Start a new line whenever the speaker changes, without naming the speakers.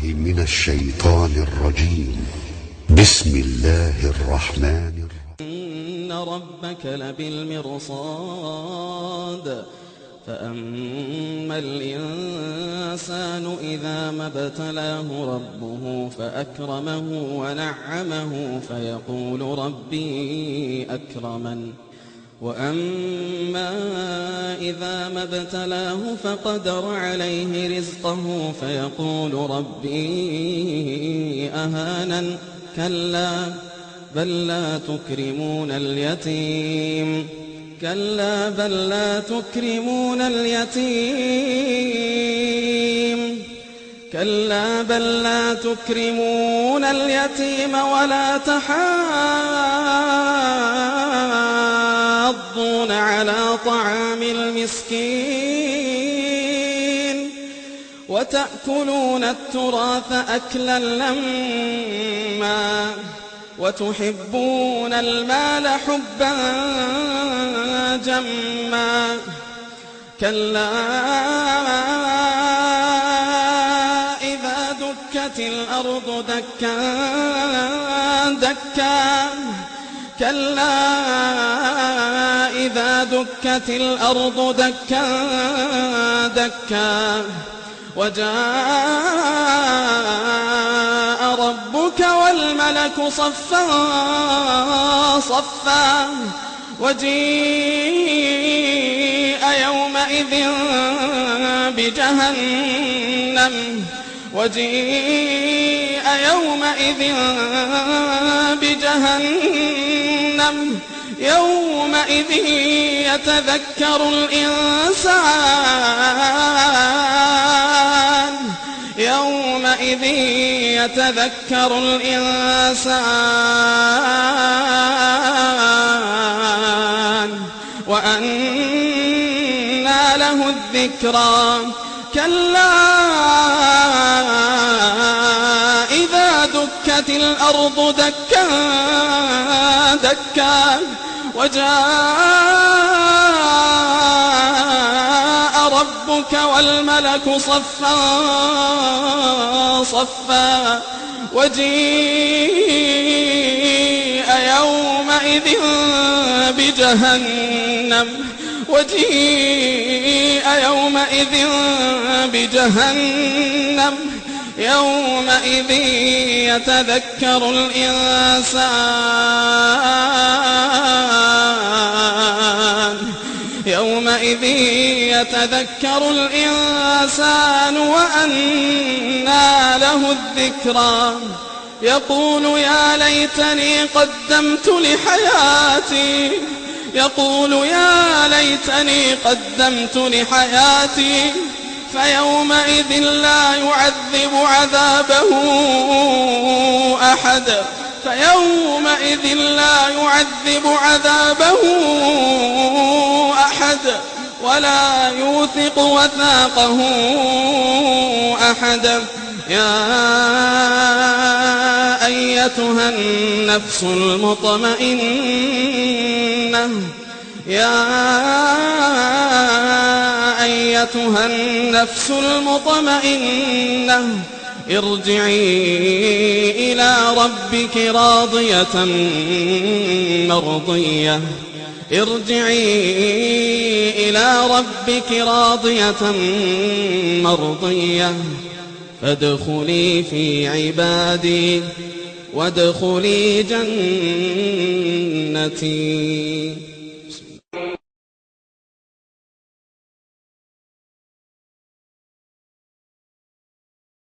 من الشيطان الرجيم. بسم الله الرحمن الرحيم.
إن ربك لبالمرصاد فأما الإنسان إذا ما ابتلاه ربه فأكرمه ونعمه فيقول ربي أكرمن وأما إذا ما ابتلاه فقدر عليه رزقه فيقول ربي أهانن كلا بل لا تكرمون اليتيم كلا بل لا تكرمون اليتيم كلا بل لا تكرمون اليتيم ولا تحاضون على طعام المسكين وتأكلون التراث أكلا لما وتحبون المال حبا جما كلا إذا دكت الأرض دكا دكا كلا إذا دكت الأرض دكا دكا وجاء ربك والملك صفا صفا وجيء يومئذ بجهنم يومئذ يتذكر الإنسان وأنى له الذكرى كلا إذا دكت الأرض دكا دكا وجاء ربك والملك صفا صفا وجيء يومئذ بجهنم يومئذ يتذكر الإنسان وأنى له الذكرى يقول يا ليتني قدمت لحياتي فيومئذ لا يعذب عذابه أحد ولا يوثق وثاقه أحد يا أيتها النفس المطمئنة ارجعي إلى ربك راضية مرضية فادخلي في عبادي وادخلي جنتي.